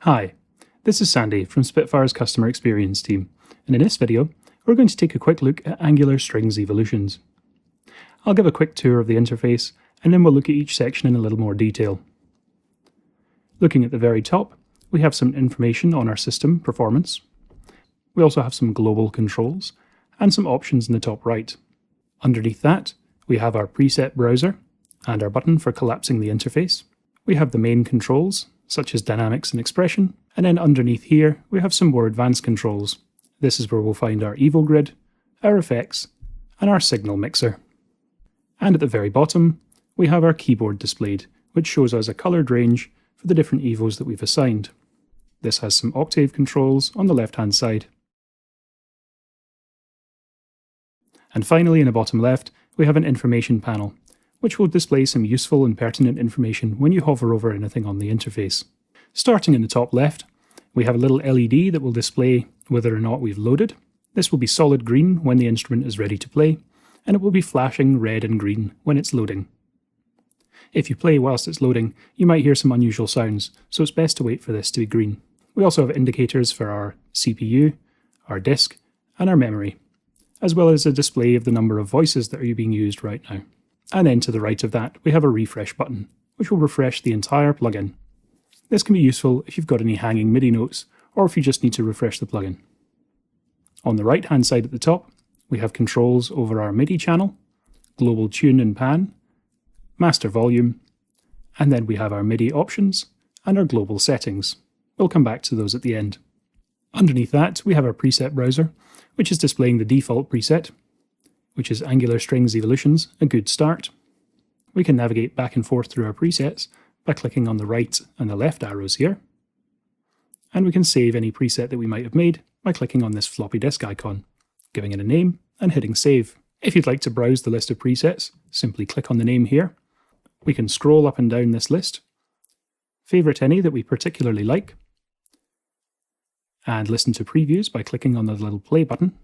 Hi, this is Sandy from Spitfire's Customer Experience team, and in this video, we're going to take a quick look at angular strings evolutions. I'll give a quick tour of the interface, and then we'll look at each section in a little more detail. Looking at the very top, we have some information on our system performance. We also have some global controls, and some options in the top right. Underneath that, we have our preset browser, and our button for collapsing the interface. We have the main controls, such as dynamics and expression, and then underneath here we have some more advanced controls. This is where we'll find our Evo Grid, our effects, and our signal mixer. And at the very bottom, we have our keyboard displayed, which shows us a coloured range for the different Evos that we've assigned. This has some octave controls on the left-hand side. And finally, in the bottom left, we have an information panel, which will display some useful and pertinent information when you hover over anything on the interface. Starting in the top left, we have a little LED that will display whether or not we've loaded. This will be solid green when the instrument is ready to play, and it will be flashing red and green when it's loading. If you play whilst it's loading, you might hear some unusual sounds, so it's best to wait for this to be green. We also have indicators for our CPU, our disk, and our memory, as well as a display of the number of voices that are being used right now. And then to the right of that, we have a refresh button, which will refresh the entire plugin. This can be useful if you've got any hanging MIDI notes, or if you just need to refresh the plugin. On the right hand side at the top, we have controls over our MIDI channel, global tune and pan, master volume, and then we have our MIDI options and our global settings. We'll come back to those at the end. Underneath that, we have our preset browser, which is displaying the default preset, which is Angular Strings Evolutions, a good start. We can navigate back and forth through our presets by clicking on the right and the left arrows here. And we can save any preset that we might have made by clicking on this floppy disk icon, giving it a name and hitting save. If you'd like to browse the list of presets, simply click on the name here. We can scroll up and down this list, favourite any that we particularly like, and listen to previews by clicking on the little play button.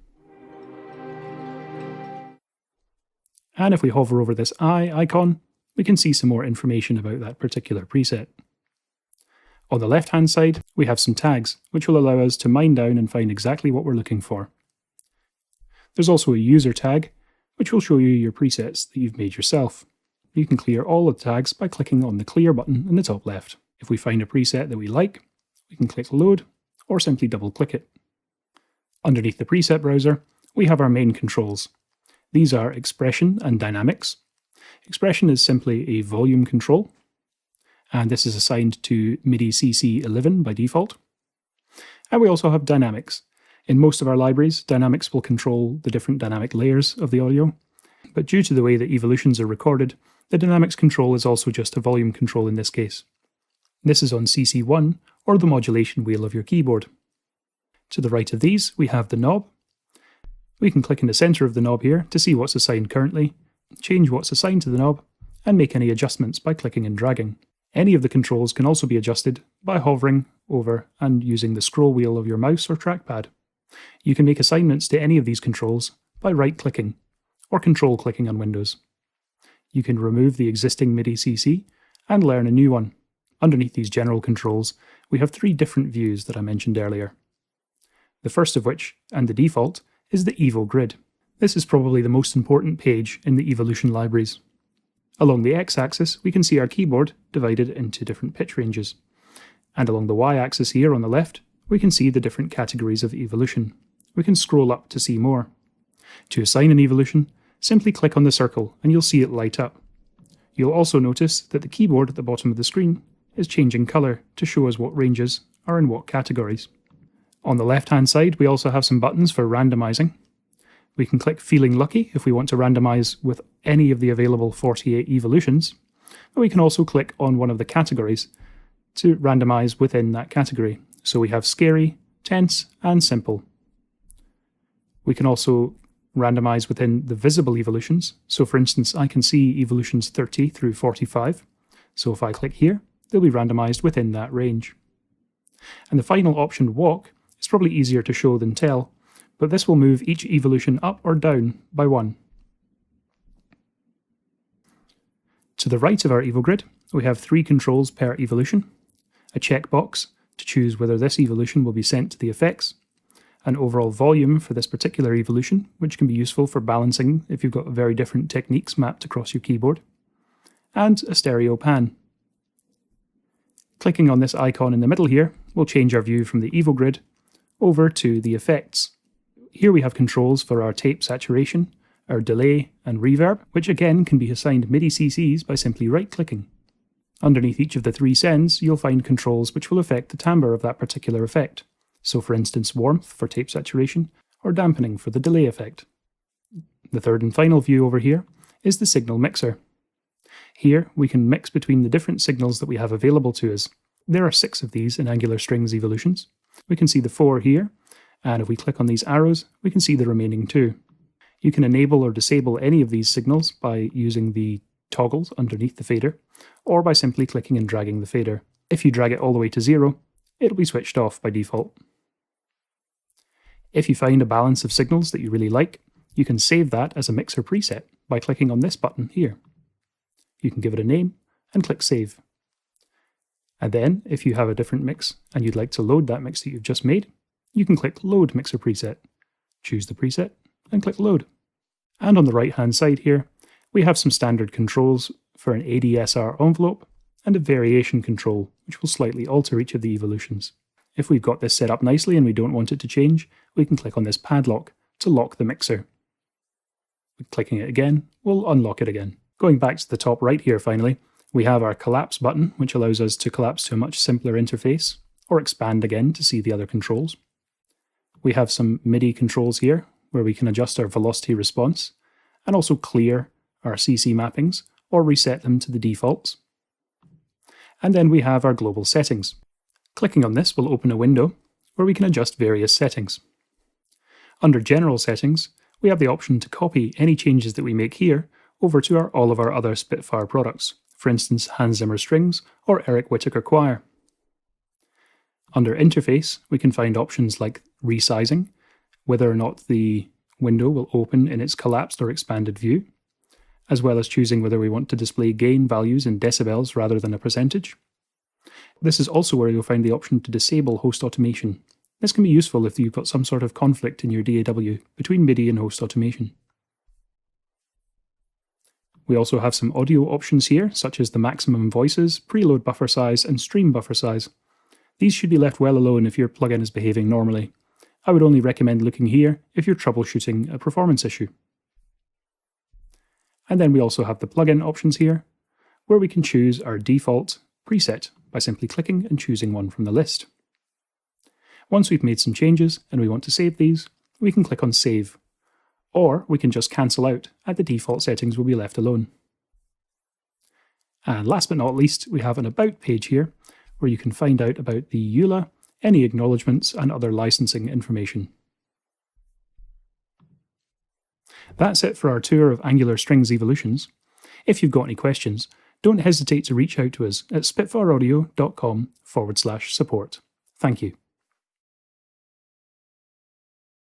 And if we hover over this eye icon, we can see some more information about that particular preset. On the left-hand side, we have some tags, which will allow us to mine down and find exactly what we're looking for. There's also a user tag, which will show you your presets that you've made yourself. You can clear all of the tags by clicking on the clear button in the top left. If we find a preset that we like, we can click load, or simply double-click it. Underneath the preset browser, we have our main controls. These are expression and dynamics. Expression is simply a volume control, and this is assigned to MIDI CC11 by default. And we also have dynamics. In most of our libraries, dynamics will control the different dynamic layers of the audio, but due to the way that evolutions are recorded, the dynamics control is also just a volume control in this case. This is on CC1, or the modulation wheel of your keyboard. To the right of these, we have the knob. We can click in the centre of the knob here to see what's assigned currently, change what's assigned to the knob, and make any adjustments by clicking and dragging. Any of the controls can also be adjusted by hovering over and using the scroll wheel of your mouse or trackpad. You can make assignments to any of these controls by right-clicking, or control-clicking on Windows. You can remove the existing MIDI CC and learn a new one. Underneath these general controls, we have three different views that I mentioned earlier. The first of which, and the default, is the Evo Grid. This is probably the most important page in the evolution libraries. Along the x-axis, we can see our keyboard divided into different pitch ranges. And along the y-axis here on the left, we can see the different categories of evolution. We can scroll up to see more. To assign an evolution, simply click on the circle and you'll see it light up. You'll also notice that the keyboard at the bottom of the screen is changing colour to show us what ranges are in what categories. On the left-hand side, we also have some buttons for randomizing. We can click Feeling Lucky if we want to randomize with any of the available 48 evolutions, but we can also click on one of the categories to randomize within that category. So we have Scary, Tense, and Simple. We can also randomize within the visible evolutions. So for instance, I can see evolutions 30 through 45. So if I click here, they'll be randomized within that range. And the final option, Walk, is probably easier to show than tell, but this will move each evolution up or down by 1. To the right of our Evo Grid, we have 3 controls per evolution, a checkbox to choose whether this evolution will be sent to the effects, an overall volume for this particular evolution, which can be useful for balancing if you've got very different techniques mapped across your keyboard, and a stereo pan. Clicking on this icon in the middle here will change our view from the Evo Grid over to the effects. Here we have controls for our tape saturation, our delay and reverb, which again can be assigned MIDI CCs by simply right-clicking. Underneath each of the three sends, you'll find controls which will affect the timbre of that particular effect. So for instance, warmth for tape saturation, or dampening for the delay effect. The third and final view over here is the signal mixer. Here we can mix between the different signals that we have available to us. There are 6 of these in Angular Strings evolutions. We can see the 4 here, and if we click on these arrows, we can see the remaining 2. You can enable or disable any of these signals by using the toggles underneath the fader, or by simply clicking and dragging the fader. If you drag it all the way to 0, it'll be switched off by default. If you find a balance of signals that you really like, you can save that as a mixer preset by clicking on this button here. You can give it a name and click Save. And then, if you have a different mix and you'd like to load that mix that you've just made, you can click Load Mixer Preset, choose the preset, and click Load. And on the right-hand side here, we have some standard controls for an ADSR envelope and a variation control, which will slightly alter each of the evolutions. If we've got this set up nicely and we don't want it to change, we can click on this padlock to lock the mixer. Clicking it again will unlock it again. Going back to the top right here finally, we have our collapse button, which allows us to collapse to a much simpler interface, or expand again to see the other controls. We have some MIDI controls here, where we can adjust our velocity response, and also clear our CC mappings, or reset them to the defaults. And then we have our global settings. Clicking on this will open a window where we can adjust various settings. Under General Settings, we have the option to copy any changes that we make here over to all of our other Spitfire products, for instance Hans Zimmer Strings or Eric Whittaker Choir. Under Interface, we can find options like resizing, whether or not the window will open in its collapsed or expanded view, as well as choosing whether we want to display gain values in decibels rather than a percentage. This is also where you'll find the option to disable host automation. This can be useful if you've got some sort of conflict in your DAW between MIDI and host automation. We also have some audio options here, such as the maximum voices, preload buffer size, and stream buffer size. These should be left well alone if your plugin is behaving normally. I would only recommend looking here if you're troubleshooting a performance issue. And then we also have the plugin options here, where we can choose our default preset by simply clicking and choosing one from the list. Once we've made some changes and we want to save these, we can click on Save, or we can just cancel out and the default settings will be left alone. And last but not least, we have an About page here, where you can find out about the EULA, any acknowledgements, and other licensing information. That's it for our tour of Angular Strings evolutions. If you've got any questions, don't hesitate to reach out to us at spitfireaudio.com/support. Thank you.